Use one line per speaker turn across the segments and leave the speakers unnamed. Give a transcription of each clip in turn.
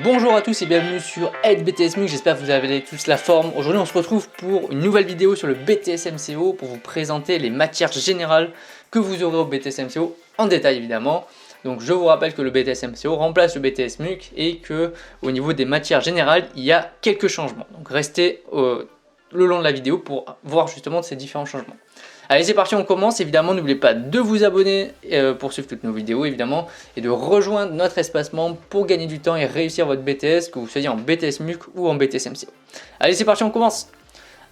Bonjour à tous et bienvenue sur BTS MUC, j'espère que vous avez tous la forme. Aujourd'hui on se retrouve pour une nouvelle vidéo sur le BTS MCO pour vous présenter les matières générales que vous aurez au BTS MCO en détail évidemment. Donc je vous rappelle que le BTS MCO remplace le BTS MUC et que au niveau des matières générales il y a quelques changements. Donc restez le long de la vidéo pour voir justement ces différents changements. Allez c'est parti, on commence. Évidemment n'oubliez pas de vous abonner pour suivre toutes nos vidéos évidemment et de rejoindre notre espace membre pour gagner du temps et réussir votre BTS, que vous soyez en BTS MUC ou en BTS MCO. Allez c'est parti, on commence.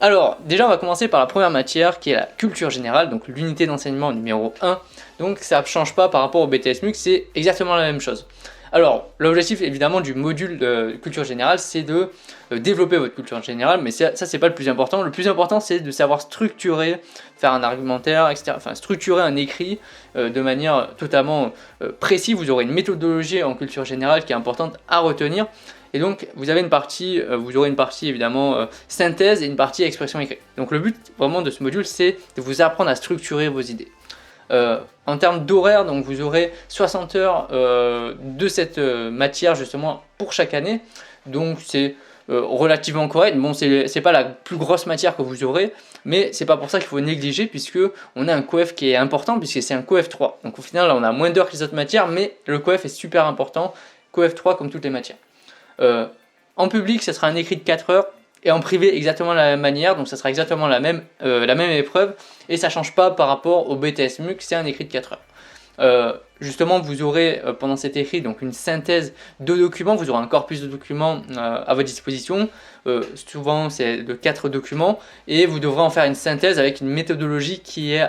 Alors déjà on va commencer par la première matière qui est la culture générale, donc l'unité d'enseignement numéro 1. Donc ça ne change pas par rapport au BTS MUC, c'est exactement la même chose. Alors, l'objectif évidemment du module de culture générale, c'est de développer votre culture générale, mais ça c'est pas le plus important. Le plus important, c'est de savoir structurer, faire un argumentaire, etc. Enfin, structurer un écrit de manière totalement précise. Vous aurez une méthodologie en culture générale qui est importante à retenir. Et donc, vous aurez une partie évidemment synthèse et une partie expression écrite. Donc, le but vraiment de ce module, c'est de vous apprendre à structurer vos idées. En termes d'horaire, donc vous aurez 60 heures de cette matière justement pour chaque année, donc c'est relativement correct. Bon, c'est pas la plus grosse matière que vous aurez, mais c'est pas pour ça qu'il faut négliger, puisque on a un coef qui est important, puisque c'est un coef 3. Donc au final, là, on a moins d'heures que les autres matières, mais le coef est super important, coef 3 comme toutes les matières. En public, ce sera un écrit de 4 heures. Et en privé, exactement la même manière, donc ça sera exactement la même épreuve, et ça ne change pas par rapport au BTS MUC, c'est un écrit de 4 heures. Justement, vous aurez pendant cet écrit donc une synthèse de documents, vous aurez un corpus de documents à votre disposition, souvent c'est de 4 documents, et vous devrez en faire une synthèse avec une méthodologie qui est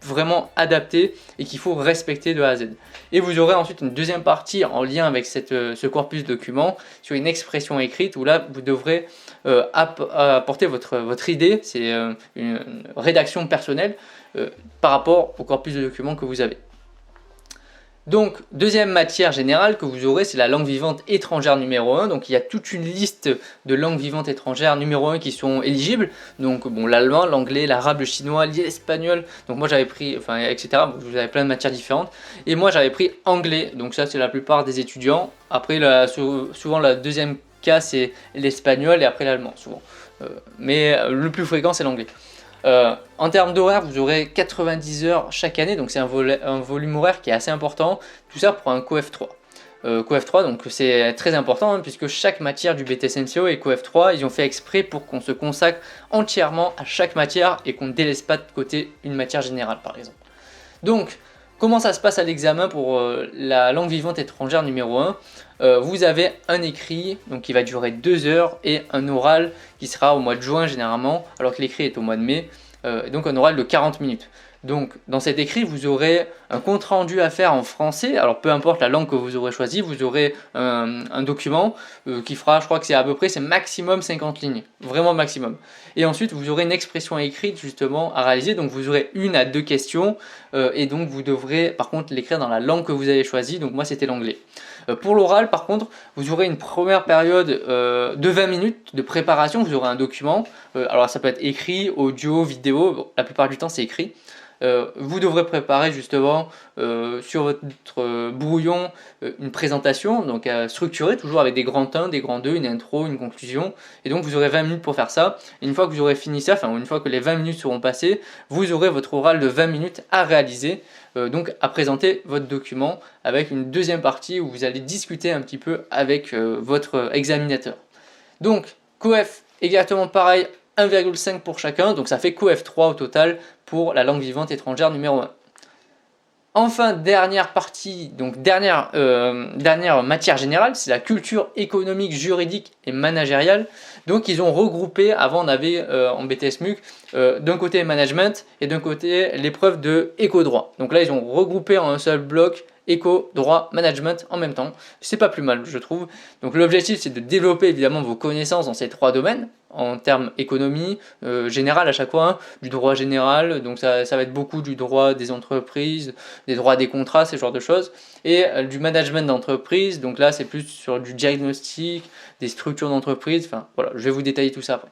vraiment adaptée et qu'il faut respecter de A à Z. Et vous aurez ensuite une deuxième partie en lien avec ce corpus de documents sur une expression écrite où là vous devrez apporter votre idée, c'est une rédaction personnelle par rapport au corpus de documents que vous avez. Donc, deuxième matière générale que vous aurez, c'est la langue vivante étrangère numéro 1. Donc, il y a toute une liste de langues vivantes étrangères numéro 1 qui sont éligibles. Donc, bon, l'allemand, l'anglais, l'arabe, le chinois, l'espagnol. Donc, moi, j'avais pris, enfin, etc. Vous avez plein de matières différentes. Et moi, j'avais pris anglais. Donc, ça, c'est la plupart des étudiants. Après, souvent, la deuxième cas, c'est l'espagnol et après l'allemand, souvent. Mais le plus fréquent, c'est l'anglais. En termes d'horaire, vous aurez 90 heures chaque année, donc c'est un volume horaire qui est assez important, tout ça pour un coef 3. Coef 3, donc c'est très important hein, puisque chaque matière du BTS MCO et coef 3, ils ont fait exprès pour qu'on se consacre entièrement à chaque matière et qu'on ne délaisse pas de côté une matière générale par exemple. Donc, comment ça se passe à l'examen pour la langue vivante étrangère numéro 1 vous avez un écrit donc qui va durer 2 heures et un oral qui sera au mois de juin généralement, alors que l'écrit est au mois de mai, donc un oral de 40 minutes. Donc dans cet écrit, vous aurez un compte rendu à faire en français, alors peu importe la langue que vous aurez choisi, vous aurez un document qui fera, je crois que c'est à peu près, c'est maximum 50 lignes, vraiment maximum. Et ensuite, vous aurez une expression écrite justement à réaliser, donc vous aurez 1 à 2 questions, et donc vous devrez par contre l'écrire dans la langue que vous avez choisie, donc moi c'était l'anglais. Pour l'oral par contre, vous aurez une première période de 20 minutes de préparation, vous aurez un document, alors ça peut être écrit, audio, vidéo, bon, la plupart du temps c'est écrit. Vous devrez préparer justement sur votre brouillon une présentation, donc structurée, toujours avec des grands 1, des grands 2, une intro, une conclusion, et donc vous aurez 20 minutes pour faire ça. Et une fois que vous aurez fini ça, enfin une fois que les 20 minutes seront passées, vous aurez votre oral de 20 minutes à réaliser, donc à présenter votre document avec une deuxième partie où vous allez discuter un petit peu avec votre examinateur. Donc coef exactement pareil, 1,5 pour chacun, donc ça fait coef 3 au total pour la langue vivante étrangère numéro 1. Enfin, dernière partie, donc dernière matière générale, c'est la culture économique, juridique et managériale. Donc ils ont regroupé, avant on avait en BTS MUC, d'un côté management et d'un côté l'épreuve de éco-droit. Donc là ils ont regroupé en un seul bloc éco, droit, management en même temps. C'est pas plus mal je trouve. Donc l'objectif c'est de développer évidemment vos connaissances dans ces 3 domaines, en termes économie générale à chaque fois, hein, du droit général, donc ça va être beaucoup du droit des entreprises, des droits des contrats, ce genre de choses, et du management d'entreprise, donc là c'est plus sur du diagnostic, des structures d'entreprise, enfin voilà, je vais vous détailler tout ça après.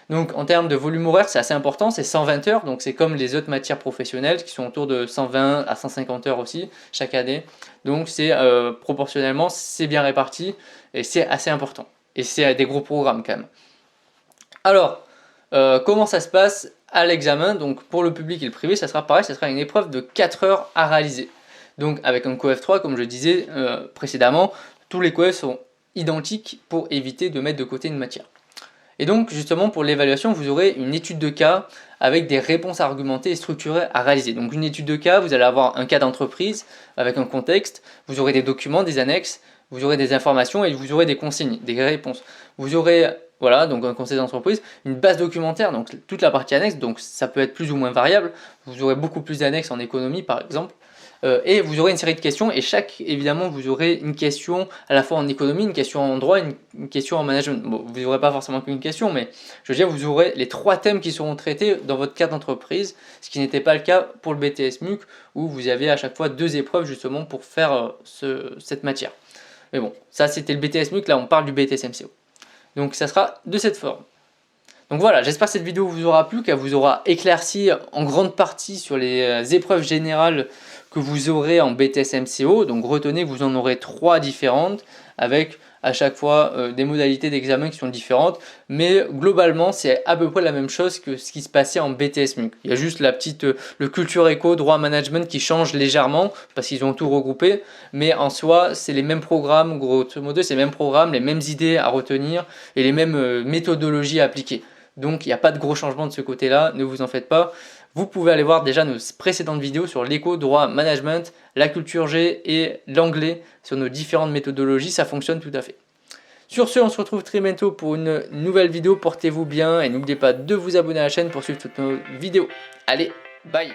Donc en termes de volume horaire, c'est assez important, c'est 120 heures, donc c'est comme les autres matières professionnelles qui sont autour de 120 à 150 heures aussi chaque année. Donc c'est proportionnellement, c'est bien réparti et c'est assez important. Et c'est des gros programmes quand même. Alors, comment ça se passe à l'examen? Donc pour le public et le privé, ça sera pareil, ça sera une épreuve de 4 heures à réaliser. Donc avec un coef 3, comme je disais précédemment, tous les coefs sont identiques pour éviter de mettre de côté une matière. Et donc justement pour l'évaluation, vous aurez une étude de cas avec des réponses argumentées et structurées à réaliser. Donc une étude de cas, vous allez avoir un cas d'entreprise avec un contexte, vous aurez des documents, des annexes, vous aurez des informations et vous aurez des consignes, des réponses. Vous aurez, voilà, donc un conseil d'entreprise, une base documentaire, donc toute la partie annexe, donc ça peut être plus ou moins variable. Vous aurez beaucoup plus d'annexes en économie par exemple. Et vous aurez une série de questions et évidemment, vous aurez une question à la fois en économie, une question en droit, une question en management. Bon, vous n'aurez pas forcément qu'une question, mais je veux dire, vous aurez les 3 thèmes qui seront traités dans votre cas d'entreprise, ce qui n'était pas le cas pour le BTS MUC, où vous avez à chaque fois 2 épreuves justement pour faire cette matière. Mais bon, ça c'était le BTS MUC, là on parle du BTS MCO. Donc ça sera de cette forme. Donc voilà, j'espère que cette vidéo vous aura plu, qu'elle vous aura éclairci en grande partie sur les épreuves générales que vous aurez en BTS MCO. Donc retenez que vous en aurez 3 différentes avec à chaque fois des modalités d'examen qui sont différentes. Mais globalement, c'est à peu près la même chose que ce qui se passait en BTS MUC. Il y a juste le culture éco, droit management qui change légèrement parce qu'ils ont tout regroupé. Mais en soi, c'est les mêmes programmes, grosso modo, c'est les mêmes programmes, les mêmes idées à retenir et les mêmes méthodologies à appliquer. Donc il n'y a pas de gros changements de ce côté-là, ne vous en faites pas. Vous pouvez aller voir déjà nos précédentes vidéos sur l'éco, droit, management, la culture G et l'anglais sur nos différentes méthodologies, ça fonctionne tout à fait. Sur ce, on se retrouve très bientôt pour une nouvelle vidéo, portez-vous bien et n'oubliez pas de vous abonner à la chaîne pour suivre toutes nos vidéos. Allez, bye!